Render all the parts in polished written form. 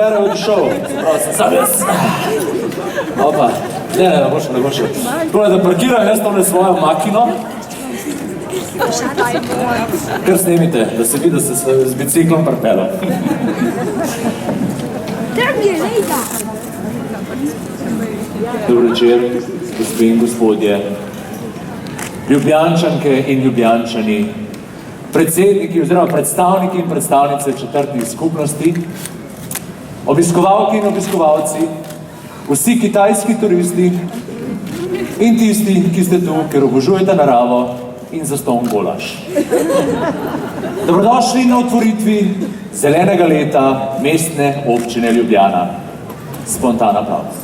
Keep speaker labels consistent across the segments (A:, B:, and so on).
A: Bere odišel. Sam jaz. Opa, ne bo šel. Tole, da parkiram jaz tole svojo makino. Kar snimite, da se vidi, da se z biciklom pripelal. Dobro večer, gospe in gospodje, Ljubljančanke in Ljubljančani, predsedniki oziroma predstavniki in predstavnice četrtnih skupnosti, obiskovalke in obiskovalci, vsi kitajski turisti in tisti, ki ste tu, ker obožujete naravo in zastonj golaž. Dobrodošli na otvoritvi zelenega leta Mestne občine Ljubljana. Spontan aplavz.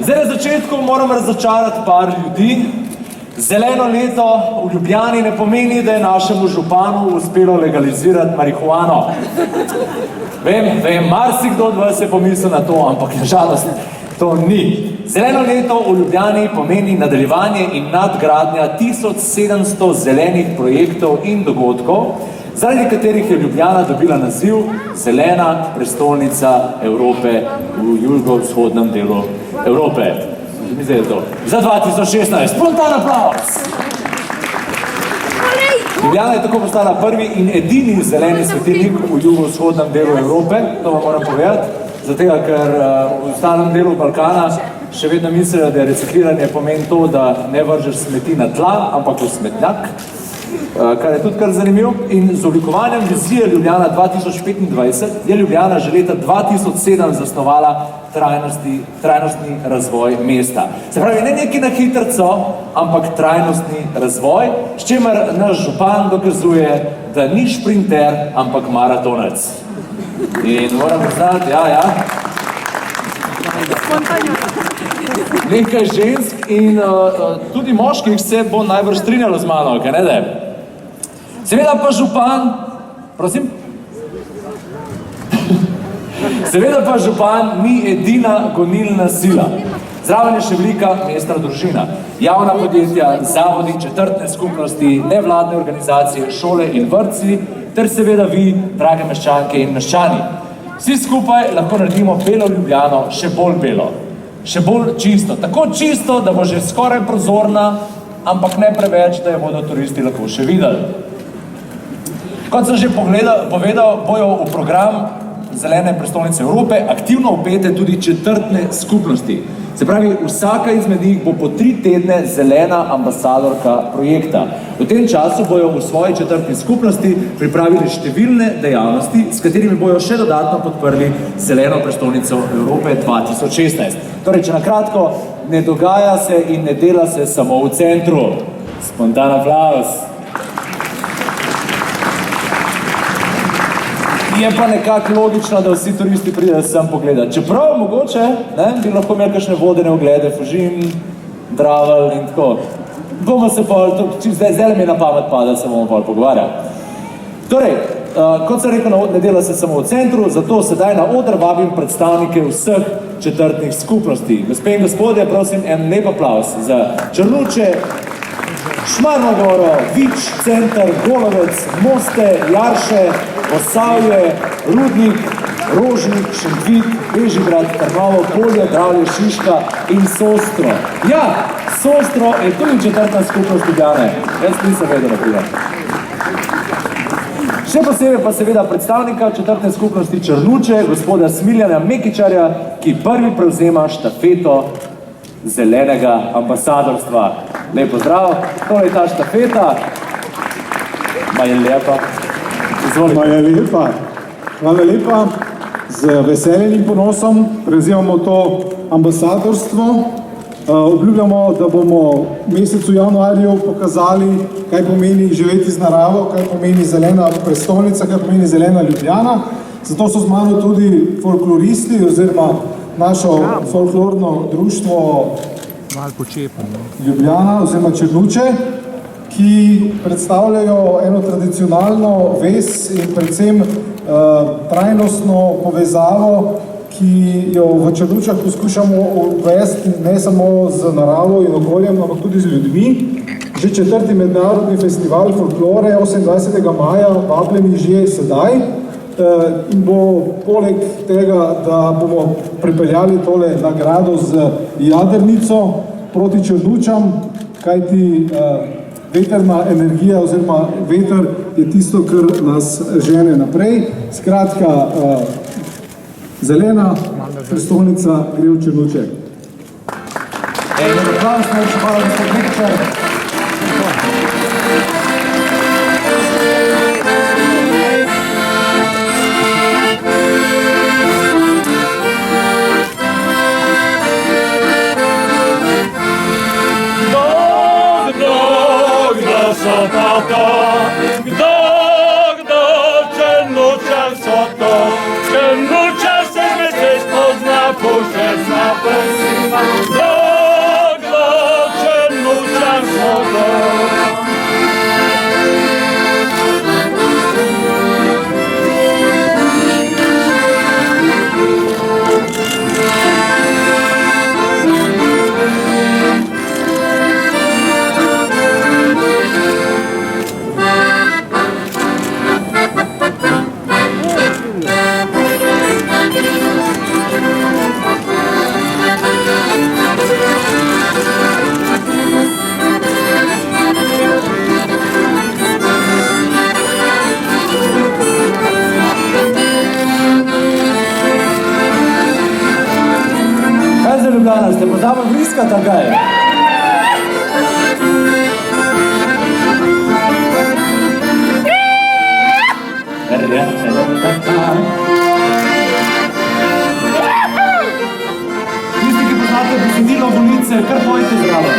A: Zdaj na začetku moram razočarati par ljudi. Zeleno leto v Ljubljani ne pomeni, da je našemu županu uspelo legalizirati marihuano. Vem, marsikdo od vas je pomislil na to, ampak na žalost to ni. Zeleno leto v Ljubljani pomeni nadaljevanje in nadgradnja 1700 zelenih projektov in dogodkov, zaradi katerih je Ljubljana dobila naziv Zelena prestolnica Evrope v jugovzhodnem delu Evrope. Mislim, da je to. Za 2016. Spontan aplavz! Ljubljana je tako postala prvi in edini zeleni svetilnik v jugovzhodnem delu Evrope, to vam moram povedati, zato ker v ostalem delu Balkana še vedno mislijo, da je recikliranje pomeni to, da ne vržeš smeti na tla, ampak v smetnjak, kar je tudi kar zanimivo. In z oblikovanjem vizije Ljubljana 2025 je Ljubljana že leta 2007 zasnovala trajnostni razvoj mesta. Se pravi, ne neki na hitrco, ampak trajnostni razvoj, s čimer naš župan dokazuje, da ni šprinter, ampak maratonec. In moram priznati, nekaj žensk in tudi moških se bo najbrž strinjalo z mano, kaj ne da? Seveda pa župan, prosim? Seveda pa župan ni edina gonilna sila. Zraven je še velika mestna družina, javna podjetja, zavodi, četrtne skupnosti, nevladne organizacije, šole in vrtci, ter seveda vi, drage meščanke in meščani. Vsi skupaj lahko naredimo belo Ljubljano še bolj belo, še bolj čisto. Tako čisto, da bo že skoraj prozorna, ampak ne preveč, da jo bodo turisti lahko še videli. Kot sem že povedal, bojo v program Zelene prestolnice Evrope aktivno vpete tudi četrtne skupnosti. Se pravi, vsaka izmed njih bo po 3 tedne zelena ambasadorka projekta. V tem času bojo v svoji četrtni skupnosti pripravili številne dejavnosti, s katerimi bojo še dodatno podprli Zeleno prestolnico Evrope 2016. Torej, če na kratko, ne dogaja se in ne dela se samo v centru. Spontan aplavz. Je pa nekako logično, da vsi turisti pridejo sem pogledati. Čeprav mogoče, bi lahko imeli kakšne vodene oglede, Fužin, Dravelj in tako. Bomo se pa, zdaj mi je na pamet pada, se bomo pa pogovarjali. Torej, kot sem rekel, ne dela se samo v centru, zato sedaj na oder vabim predstavnike vseh četrtnih skupnosti. Gospe in gospodje, prosim, en lep aplavz za Črnuče, Šmarno goro, Vič, Center, Golovec, Moste, Jarše, Osavje, Rudnik, Rožnik, Šentvid, Bežigrad, Trnovo, Polje, Dravlje, Šiška in Sostro. Ja, Sostro je tudi četrtna skupnost Ljubljane. Jaz nisem vedel, da pride. Še posebej pa seveda predstavnika četrtne skupnosti Črnuče, gospoda Smiljana Mekičarja, ki prvi prevzema štafeto zelenega ambasadorstva. Lep pozdrav, to je ta štafeta. Ma je lepa.
B: Ma je lepa. Hvala lepa. Z veseljem in ponosom prevzemamo to ambasadorstvo. Obljubljamo, da bomo v mesecu januarju pokazali, kaj pomeni živeti z naravo, kaj pomeni zelena prestolnica, kaj pomeni zelena Ljubljana. Zato so z mano tudi folkloristi oziroma našo folklorno društvo Ljubljana oziroma Črnuče, ki predstavljajo eno tradicionalno vez in predvsem trajnostno povezavo, ki jo v Črnučah poskušamo uvesti ne samo z naravo in okoljem, ampak tudi z ljudmi. Že 4. mednarodni festival folklore 28. maja vabljeni že sedaj. in bo poleg tega, da bomo pripeljali tole nagrado z jadrnico proti Črnučam, kajti vetrna energija oziroma veter je tisto, kar nas žene naprej. Skratka, zelena prestolnica gre v Črnuče.
A: Hvala, gospod Mikčar. Ljubljana, ste pozabili bliskati, ali kaj? Tisti, ki poznate besedilo Golice, kar pojte zraven.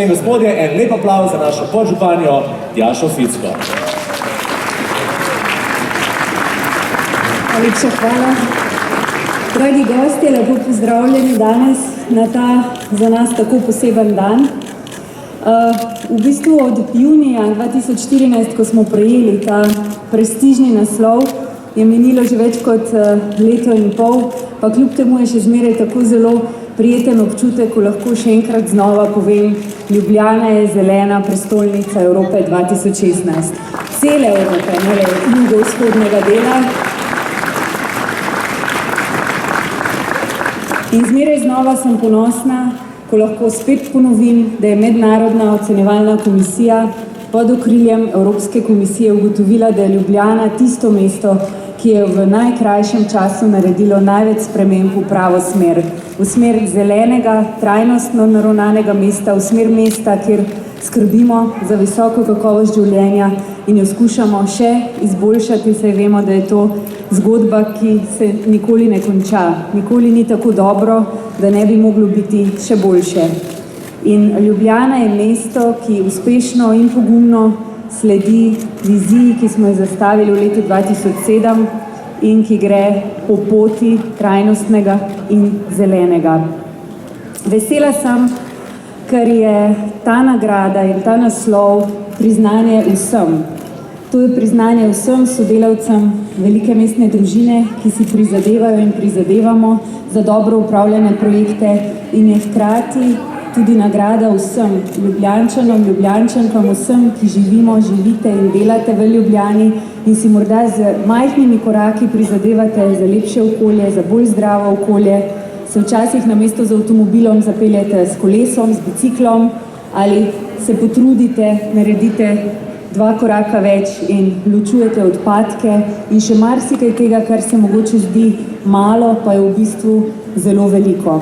A: Gospe in gospodje, en lep aplavz za našo podžupanjo Tjašo Ficko.
C: Najlepša hvala. Dragi gostje, lepo pozdravljeni danes na ta za nas tako poseben dan. V bistvu od junija 2014, ko smo prejeli ta prestižni naslov, je minilo že več kot leto in pol, pa kljub temu je še zmeraj tako zelo prijeten občutek, ko lahko še enkrat znova povem, Ljubljana je zelena prestolnica Evrope 2016. Cele Evrope, ne le jugovzhodnega dela. In zmeraj znova sem ponosna, ko lahko spet ponovim, da je Mednarodna ocenjevalna komisija pod okriljem Evropske komisije ugotovila, da je Ljubljana tisto mesto, ki je v najkrajšem času naredilo največ sprememb v pravo smer. V smer zelenega, trajnostno naravnanega mesta, v smer mesta, kjer skrbimo za visoko kakovost življenja in jo skušamo še izboljšati, saj vemo, da je to zgodba, ki se nikoli ne konča. Nikoli ni tako dobro, da ne bi moglo biti še boljše. In Ljubljana je mesto, ki uspešno in pogumno sledi viziji, ki smo jo zastavili v letu 2007 in ki gre po poti trajnostnega in zelenega. Vesela sem, ker je ta nagrada in ta naslov priznanje vsem. To je priznanje vsem sodelavcem velike mestne družine, ki si prizadevajo in prizadevamo za dobro upravljene projekte in je hkrati tudi nagrada vsem Ljubljančanom, Ljubljančankam, vsem, ki živimo, živite in delate v Ljubljani in si morda z majhnimi koraki prizadevate za lepše okolje, za bolj zdravo okolje, se včasih namesto z avtomobilom zapeljete s kolesom, s biciklom ali se potrudite, naredite 2 koraka več in ločujete odpadke in še marsikaj tega, kar se mogoče zdi malo, pa je v bistvu zelo veliko.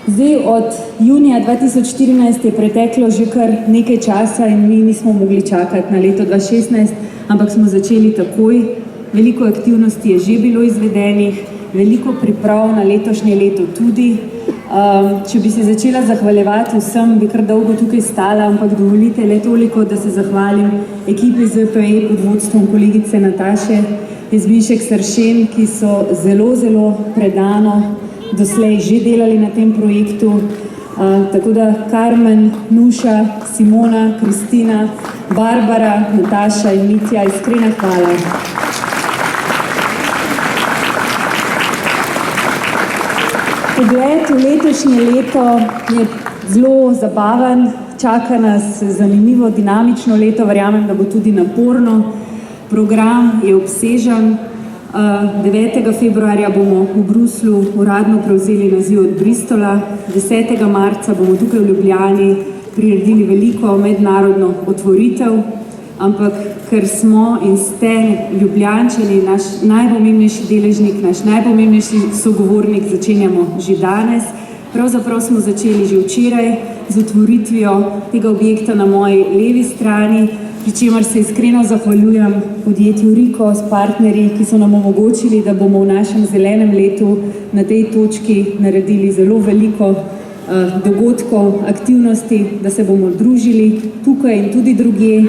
C: Zdaj, od junija 2014 je preteklo že kar nekaj časa in mi nismo mogli čakati na leto 2016, ampak smo začeli takoj. Veliko aktivnosti je že bilo izvedenih, veliko priprav na letošnje leto tudi. Če bi se začela zahvaljevati vsem, bi kar dolgo tukaj stala, ampak dovolite le toliko, da se zahvalim ekipi ZPE pod vodstvom kolegice Nataše Jazbinšek Sršen, ki so zelo, zelo predano doslej že delali na tem projektu. Tako da Karmen, Nuša, Simona, Kristina, Barbara, Nataša in Mitja, iskrena hvala. Pogled v letošnje leto je zelo zabaven, čaka nas zanimivo, dinamično leto, verjamem, da bo tudi naporno. Program je obsežen. 9. februarja bomo v Bruslju uradno prevzeli naziv od Bristola, 10. marca bomo tukaj v Ljubljani priredili veliko mednarodno otvoritev, ampak ker smo in ste Ljubljančani, naš najpomembnejši deležnik, naš najpomembnejši sogovornik, začenjamo že danes. Pravzaprav smo začeli že včeraj z otvoritvijo tega objekta na moji levi strani, pri čemer se iskreno zahvaljujem podjetju Riko s partnerji, ki so nam omogočili, da bomo v našem zelenem letu na tej točki naredili zelo veliko dogodkov, aktivnosti, da se bomo družili tukaj in tudi drugje.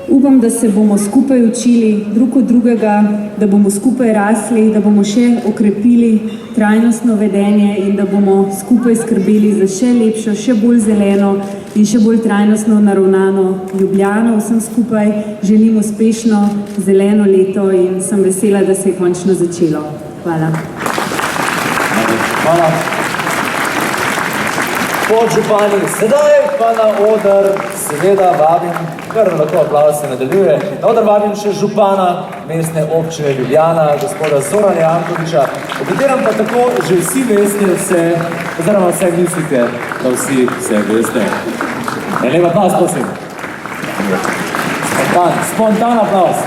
C: Upam, da se bomo skupaj učili drug od drugega, da bomo skupaj rasli, da bomo še okrepili trajnostno vedenje in da bomo skupaj skrbeli za še lepšo, še bolj zeleno in še bolj trajnostno naravnano Ljubljano. Vsem skupaj želim uspešno zeleno leto in sem vesela, da se je končno začelo. Hvala.
A: Hvala. Podžupani, sedaj pa na oder seveda vabim, kar lahko aplavz se nadaljuje, na oder vabim še župana mestne občine Ljubljana, gospoda Zorana Jankovića, o katerem pa tako že vsi veste, oziroma vse mislite, da vsi vse veste. Lep aplavz, prosim. Spontan aplavz.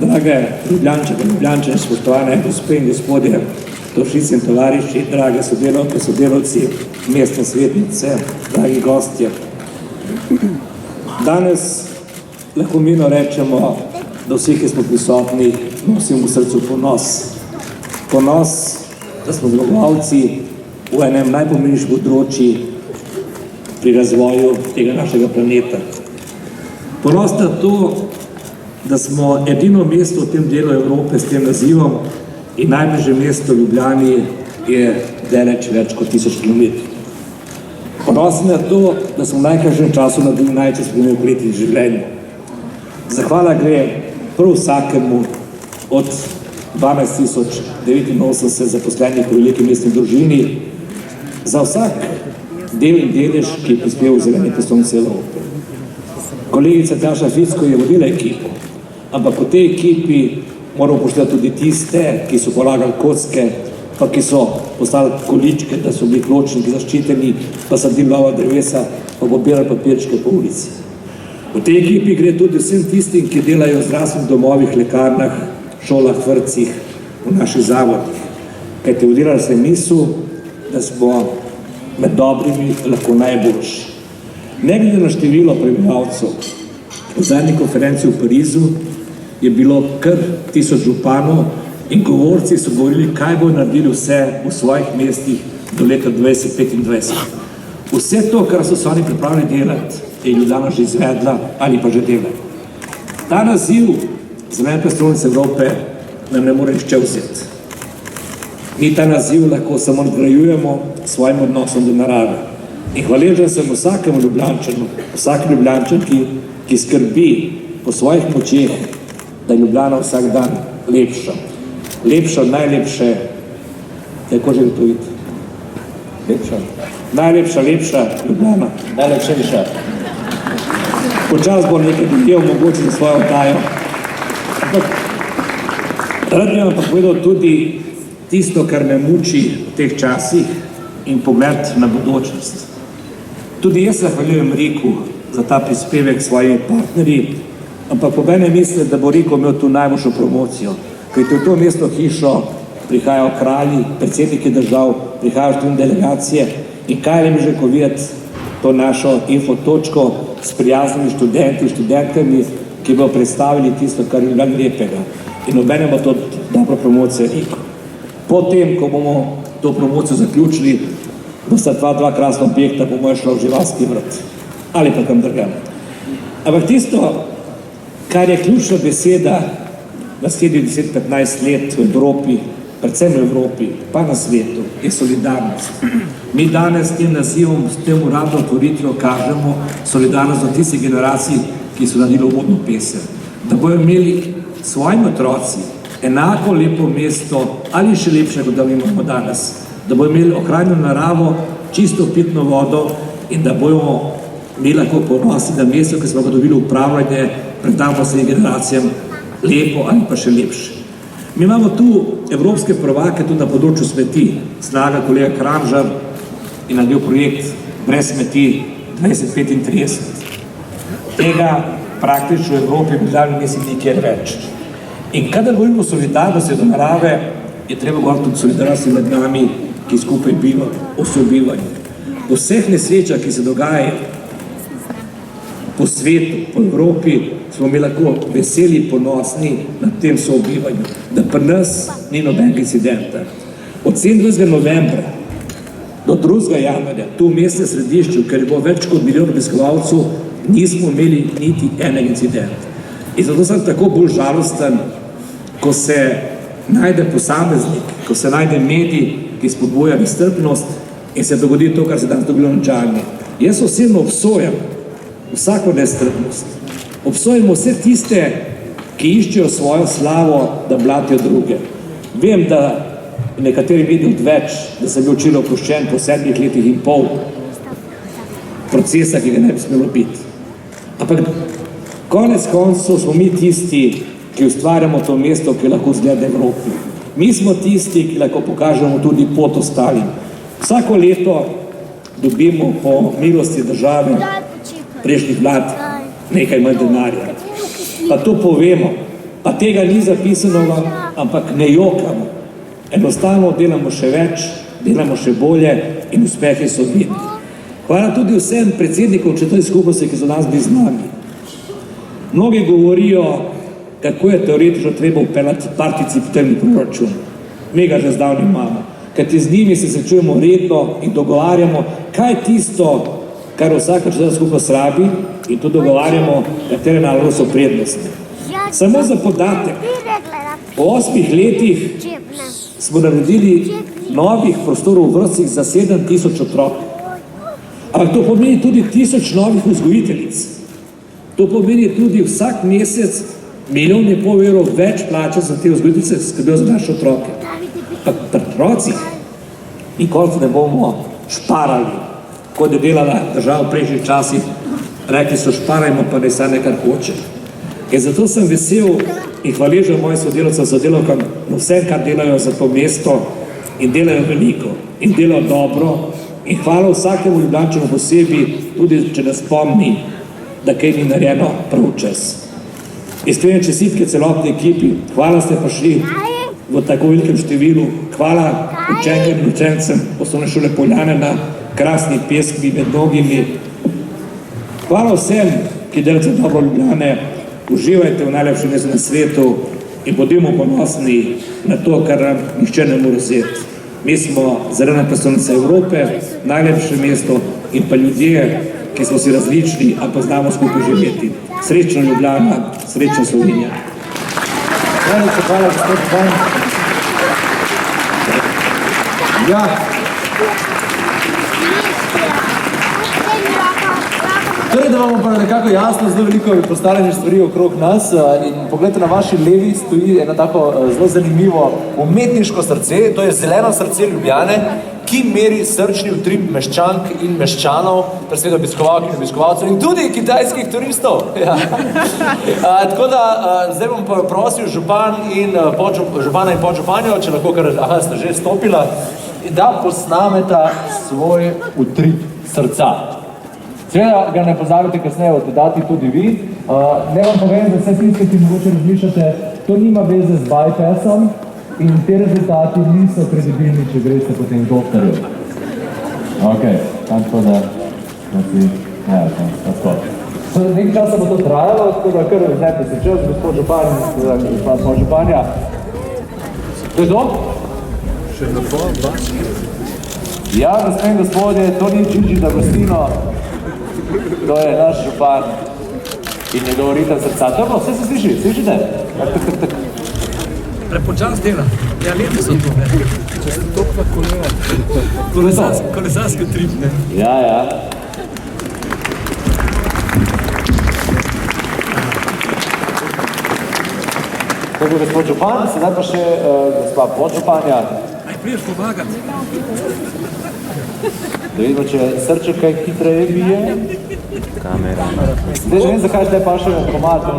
D: Drage Ljubljančane, Ljubljančane, spoštovane gospe in gospodje, tovšici in tovariši, drage sodelavke, sodelavci, mestne svetnice, dragi gostje. Danes lahko mirno rečemo, da vsi, ki smo prisotni, nosimo v srcu ponos. Ponos, da smo zmagovalci v enem najpomembnejših področij pri razvoju tega našega planeta. Ponos na to, da smo edino mesto v tem delu Evrope s tem nazivom in najbližje mesto Ljubljani je daleč več kot 1000 km. Ponosni na to, da smo v najkrajšem času naredili največ sprememb v življenju. Zahvala gre prav vsakemu od 12.089 zaposlenih v veliki mestni družini za vsak del in delež, ki je prispeval v zeleni prestolnici Evrope. Kolegica Tjaša Ficko je vodila ekipo, ampak v tej ekipi moramo upoštevati tudi tiste, ki so polagali kocke, pa ki so postavili količke, da so bili pločniki zaščiteni, pa sadili nova drevesa, pa pobirali papirčke po ulici. V tej ekipi gre tudi vsem tistim, ki delajo v zdravstvenih domovih, lekarnah, šolah, vrtcih, v naših zavodih. Kajte udirali se misel, da smo med dobrimi lahko najboljši. Ne glede na število prebivalcev, v zadnji konferenci v Parizu je bilo kar 1000 županov in govorci so govorili, kaj bo naredili vse v svojih mestih do leta 2025. Vse to, kar so se oni pripravili delati, je Ljubljana že izvedla ali pa že dela. Ta naziv zelene prestolnice Evrope nam ne more nihče vzeti. Mi ta naziv lahko samo nadgrajujemo s svojim odnosom do narave. In hvaležen sem vsakemu Ljubljančanu, vsaki Ljubljančanki, ki skrbi po svojih močeh, da je Ljubljana vsak dan lepša. Lepša, najlepše, kako že to vidite? Lepša. Najlepša, lepša Ljubljana.
A: Najlepša liša.
D: Počas bo nekaj ljudi omogočiti svojo oddajo. Rad bi vam pa povedal tudi tisto, kar me muči v teh časih in pogled na bodočnost. Tudi jaz zahvaljujem Riku za ta prispevek svojimi partnerji, ampak po mene misli, da bo Riko imel tu najboljšo promocijo, kajti v to mestno hišo prihajajo kralji, predsedniki držav, prihajajo tudi delegacije in kaj ne bi že videti to našo infotočko s prijaznimi študenti, študentkami, ki bodo predstavili tisto, kar je lepega. In obenem bo to dobra promocija Riko. Potem, ko bomo to promocijo zaključili, bosta dva krasna objekta, po mojem šla v živalski vrt ali pa kam drugam. Ampak tisto, kar je ključna beseda naslednjih 10-15 let v Evropi, predvsem v Evropi, pa na svetu, je solidarnost. Mi danes s tem nazivom, s tem uradno otvoritvijo kažemo solidarnost do tistih generacij, ki so naredili uvodno pesem. Da bojo imeli svojim otroci enako lepo mesto ali še lepše, kot da imamo danes. Da bojo imeli ohranjeno naravo, čisto pitno vodo in da bojo imeli lahko ponosni na mesto, ki smo ga dobili upravljanje, predamo se generacijam lepo ali pa še lepše. Mi imamo tu evropske prvake tudi na področju smeti. Snaga kolega Kramžar je naredil projekt Brez smeti 2035. Tega praktično v Evropi mislim nikjer več. In kadar govorimo o solidarnosti do narave, je treba govoriti tudi solidarnosti med nami, ki skupaj bivajo, o sobivanju. Po vseh nesrečah, ki se dogajajo po svetu, po Evropi, smo mi lahko veseli, ponosni nad tem sobivanju, da pri nas ni nobenega incidenta. Od 27. novembra do 2. januarja, tu v mestnem središču, ker je bilo več kot milijon obiskovalcev, nismo imeli niti enega incidenta. In zato sem tako bolj žalosten, ko se najde posameznik, ko se najde medij, ki spodbuja nestrpnost in se dogodi to, kar se danes dogodi v Črni. Jaz osebno obsojam vsako nestrpnost. Obsojamo vse tiste, ki iščejo svojo slavo, da blatijo druge. Vem, da nekateri vidijo odveč, da sem bil včeraj oproščen po 7 letih in pol procesa, ki ga ne bi smelo biti. Ampak konec koncev smo mi tisti, ki ustvarjamo to mesto, ki lahko zgleda Evropi. Mi smo tisti, ki lahko pokažemo tudi pot ostalim. Vsako leto dobimo po milosti države prejšnjih vlad nekaj manj denarja. Pa to povemo, pa tega ni zapisano, ampak ne jokamo. Enostavno delamo še več, delamo še bolje in uspehi so vidni. Hvala tudi vsem predsednikom četrte skupnosti, ki so danes bili z nami. Mnogi govorijo, kako je teoretično treba upeljati participativni proračun. Mi ga že zdavni imamo, kajti z njimi se srečujemo redno in dogovarjamo, kaj je tisto, kar vsaka četrta skupnost rabi, in to dogovarjamo, katere naloge so prednostne. Samo za podatek, po 8 letih smo naredili novih prostorov v vrtcih za 7000 otrok. Ampak to pomeni tudi 1000 novih vzgojiteljic. To pomeni tudi vsak mesec 1,5 milijona evrov več plača za te vzgojiteljice, skrbijo za naše otroke. Pa pri otrocih nikoli ne bomo šparali, kot je delala država v prejšnjih časih. Rekli so, šparajmo, pa ne saj nekaj hoče. In zato sem vesel in hvaležen mojim sodelavcem, sodelavkam na vsem, kar delajo za to mesto in delajo veliko in delajo dobro. In hvala vsakemu Ljubljančanu posebej, tudi če nas spomni, da kaj ni narejeno prav čas. Iskrene čestitke celotni ekipi, hvala ste prišli v tako velikem številu, hvala učenkam in učencem osnovne šole Poljane na krasni pesmi med mnogimi. Hvala vsem, ki delate dobro Ljubljane, uživajte v najlepšem mestu na svetu in bodimo ponosni na to, kar nam nihče ne more vzeti. Mi smo zelena prestolnica Evrope, najlepše mesto in pa ljudje, ki smo si različni, a pa znamo skupaj živeti. Srečno Ljubljana, srečno Slovenija.
A: Hvala, gospod Pan.
B: Ja,
A: Torej, da vam pa nekako jasno, zelo veliko je postavljenih stvari okrog nas in pogledajte, na vaši levi stoji eno tako zelo zanimivo umetniško srce, to je zeleno srce Ljubljane, ki meri srčni utrip meščank in meščanov, predvsem obiskovalk in obiskovalcev in tudi kitajskih turistov. Ja. Tako da zdaj bom pa prosil župana in podžupanjo, če lahko kar, ste že stopila, da posnameta svoj utrip srca. Seveda ga ne pozabite kasneje oddati tudi vi. Ne vam povem, da vse tiste, ki mogoče razmišljate, to nima veze z bypassom in te rezultati niso kredibilni, če greste po tem doktorju. Ok, tako da, tako. Nekaj časa bo to trajalo, tako da kar vzete se čas, gospod župan in gospod županja. To je to? Še na pol, da? Ja, gospod in gospodje, to ni Gigi D'Agostino. To je naš župan. in njegov ritem srca. To je bilo, vse se sliši, slišite? Tak.
E: Prepočas dela. Ja, lepi so to, ne. Če se to pa kolesarski trip, ne.
A: Ja. To je bil gospod župan, sedaj pa še gospa podžupanja.
E: Aj, priješ pomagati.
A: Da vidimo, če srček kaj hitreje bije. Kamera. Zdaj že vem, zakaj zdaj pa še komad on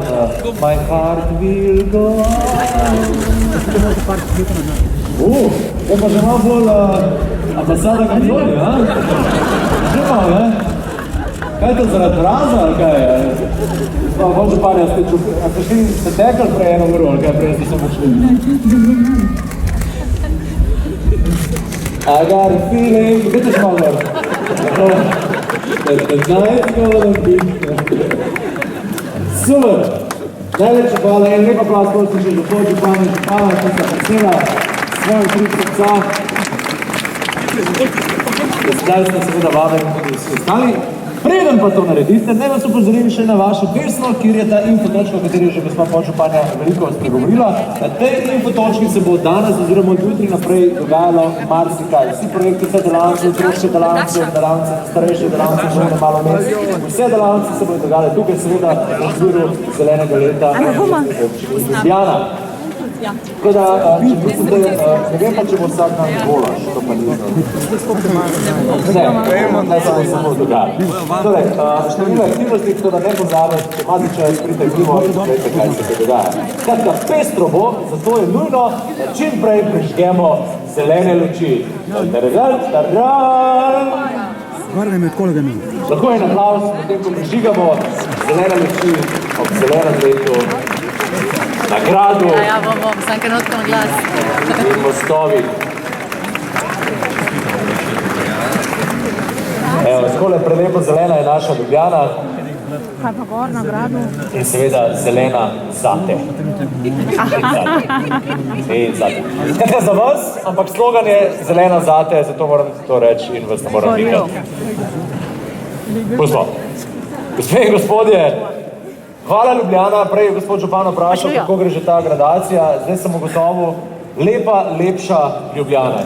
A: My heart will go on. To pa že malo bolj ambasada Katalonije, ha? Že malo, ne? Kaj je to zaradi mraza, ali kaj je? Pa podžupanja, ste tekli prej 1 uro, ali kaj prej ste samo šli? I got a feeling, dajte še malo gor. The night's gonna be... Super! Najlepša hvala, en lep aplauz, prosim še za podžupanja, župana, ki sta presela svojim tri srca. Zdaj ste seveda vabeni tudi vsi ostali. Preden pa to naredite, naj vas upozorim še na vašo desno, kjer je ta infotočka, o kateri je že gospa podžupanja veliko spregovorila. Na tej infotočki se bo danes oziroma od jutri naprej dogajalo marsikaj. Vsi projekti, vse delavnice, otroške delavnice, delavnice, starejše delavnice, še malo mest. Vse delavnice se bodo dogajale tukaj seveda v okviru zelenega leta občine Ljubljana. Tako da, če mislite, ne vem pa, če bo vsak dan golaš, to pa ni ne se bo samo dogajati. Torej, številne aktivnosti, tako da ne pozabite, če imate čas, pridite mimo in gledajte, kaj se dogaja. Skratka, pestro bo, zato je nujno, da čim prej prižgemo zelene luči. Lahko je aplavz, potem ko prižigamo zelene luči ob zelenem letu, na gradu in mostovih. Evo, skole prelepo zelena je naša Ljubljana in seveda zelena zate. In zate. Skratka za vas, ampak slogan je zelena zate, zato moram to reči in vas ne moram videti. Pustimo. Gospe in gospodje, hvala Ljubljana, prej je gospod župan vprašal, kako gre že ta gradacija, zdaj sem ugotovil, lepa, lepša Ljubljana.